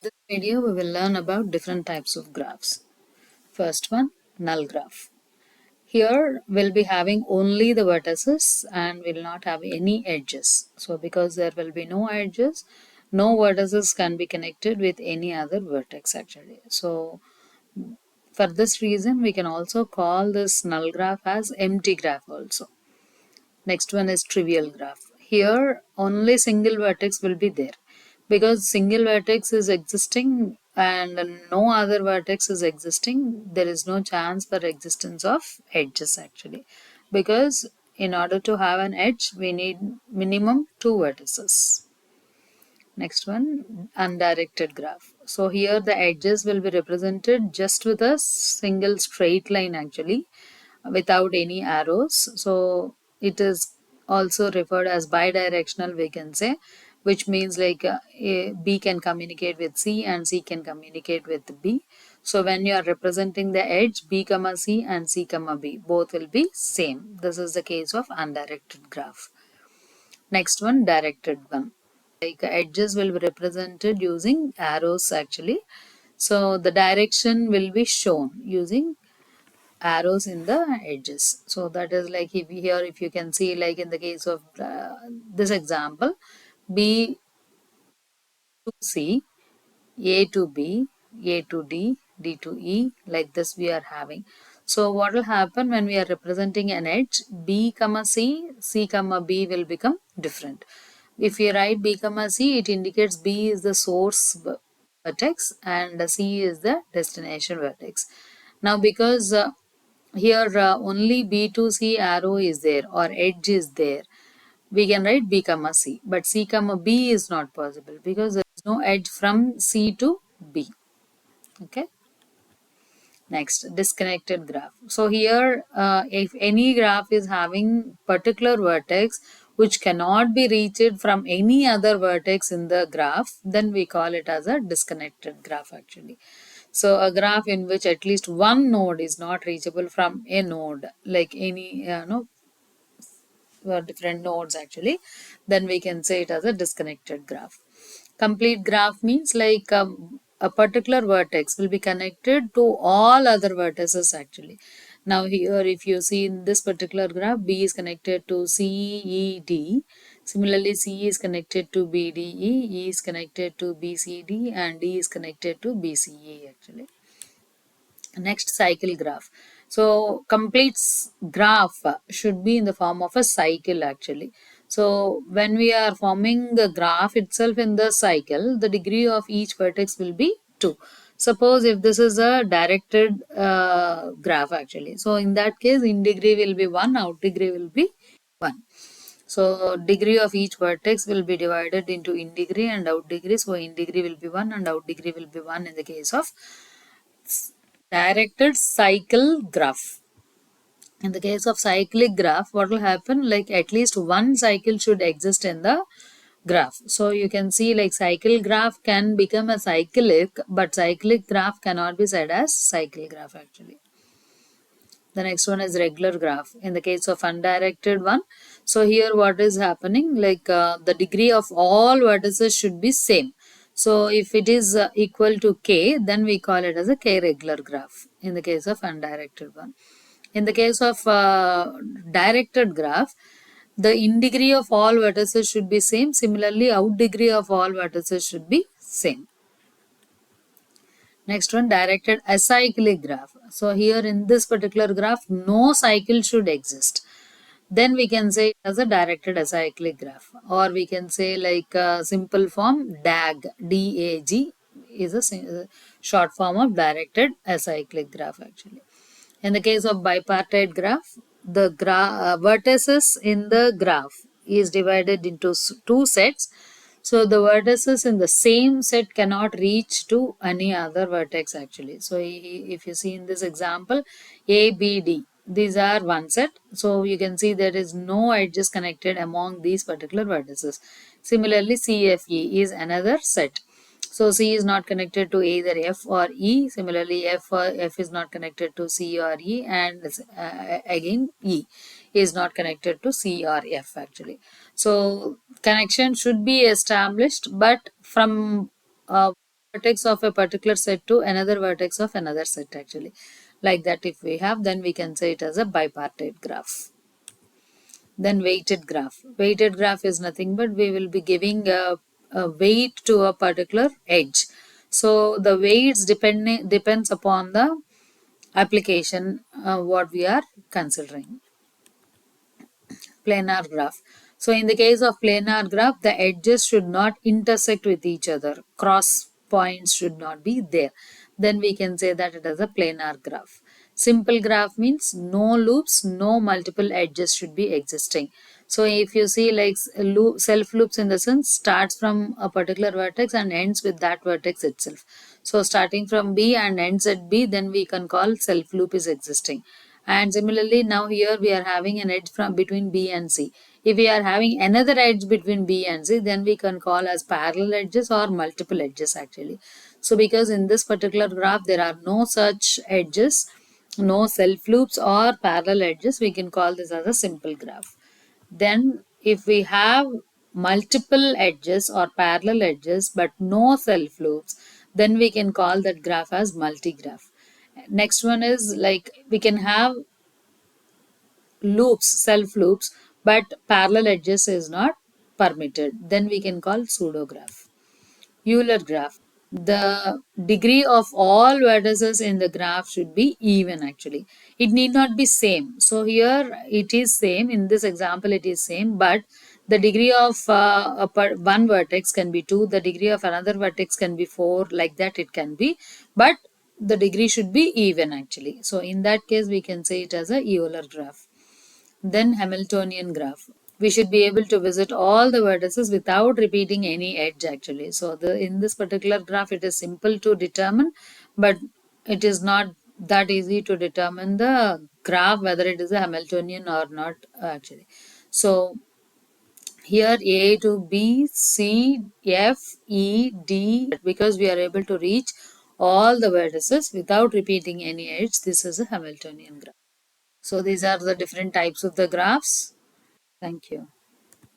This video we will learn about different types of graphs. First one, null graph. Here we'll be having only the vertices and will not have any edges. So because there will be no edges, no vertices can be connected with any other vertex actually. So for this reason we can also call this null graph as empty graph also. Next one is trivial graph. Here only single vertex will be there because single vertex is existing and no other vertex is existing. There is no chance for existence of edges actually, because in order to have an edge we need minimum two vertices. Next one, undirected graph. So here the edges will be represented just with a single straight line actually, without any arrows. So it is also referred as bidirectional, we can say, which means like B can communicate with C and C can communicate with B. So when you are representing the edge B comma C and C comma B, both will be same. This is the case of undirected graph. Next one, directed one. Like edges will be represented using arrows actually. So the direction will be shown using arrows in the edges. So that is like if you can see, like in the case of this example, B to C, A to B, A to D, D to E, like this we are having. So what will happen when we are representing an edge, B comma C, C comma B will become different. If you write B comma C, it indicates B is the source vertex and C is the destination vertex. Now because here only B to C arrow is there or edge is there, we can write B comma C, but C comma B is not possible because there is no edge from C to B. Okay. Next, disconnected graph. So here, if any graph is having particular vertex which cannot be reached from any other vertex in the graph, then we call it as a disconnected graph actually. So a graph in which at least one node is not reachable from a node, like any different nodes actually, then we can say it as a disconnected graph. Complete graph means like a particular vertex will be connected to all other vertices actually. Now here if you see in this particular graph, B is connected to C, E, D. Similarly, C is connected to B, D, E is connected to B, C, D, and D is connected to B, C, E actually. Next, cycle graph. So complete graph should be in the form of a cycle actually. So when we are forming the graph itself in the cycle, the degree of each vertex will be 2. Suppose if this is a directed graph actually. So in that case, in degree will be 1, out degree will be 1. So degree of each vertex will be divided into in degree and out degree. So in degree will be 1 and out degree will be 1 in the case of directed cycle graph. In the case of cyclic graph, what will happen? Like at least one cycle should exist in the graph. So you can see like cycle graph can become a cyclic, but cyclic graph cannot be said as cycle graph actually. The next one is regular graph. In the case of undirected one, so here what is happening? Like the degree of all vertices should be same. So if it is equal to k, then we call it as a k regular graph in the case of undirected one. In the case of directed graph, the in degree of all vertices should be same. Similarly, out degree of all vertices should be same. Next one, directed acyclic graph. So here in this particular graph, no cycle should exist. Then we can say it as a directed acyclic graph, or we can say like simple form DAG, DAG is a short form of directed acyclic graph actually. In the case of bipartite graph, the vertices in the graph is divided into two sets. So the vertices in the same set cannot reach to any other vertex actually. So if you see in this example, A, B, D, these are one set. So you can see there is no edges connected among these particular vertices. Similarly, C, F, E is another set. So C is not connected to either F or E. Similarly, F is not connected to C or E, and again E is not connected to C or F actually. So connection should be established, but from vertex of a particular set to another vertex of another set actually. Like that if we have, then we can say it as a bipartite graph. Then weighted graph. Weighted graph is nothing but we will be giving a weight to a particular edge. So the weights depends upon the application what we are considering. Planar graph. So in the case of planar graph, the edges should not intersect with each other. Cross points should not be there. Then we can say that it is a planar graph. Simple graph means no loops, no multiple edges should be existing. So if you see like self loops in the sense starts from a particular vertex and ends with that vertex itself. So starting from B and ends at B, then we can call self loop is existing. And similarly, now here we are having an edge from between B and C. If we are having another edge between B and C, then we can call as parallel edges or multiple edges actually. So because in this particular graph, there are no such edges, no self loops or parallel edges, we can call this as a simple graph. Then if we have multiple edges or parallel edges but no self loops, then we can call that graph as multigraph. Next one is like we can have loops, self loops, but parallel edges is not permitted. Then we can call pseudograph. Euler graph. The degree of all vertices in the graph should be even actually. It need not be same. So here it is same. In this example it is same, but the degree of one vertex can be 2, the degree of another vertex can be 4, like that it can be. But the degree should be even actually. So in that case we can say it as a Euler graph. Then Hamiltonian graph. We should be able to visit all the vertices without repeating any edge actually. So in this particular graph it is simple to determine, but it is not that easy to determine the graph whether it is a Hamiltonian or not actually. So here A to B, C, F, E, D, because we are able to reach all the vertices without repeating any edge, this is a Hamiltonian graph. So these are the different types of the graphs. Thank you.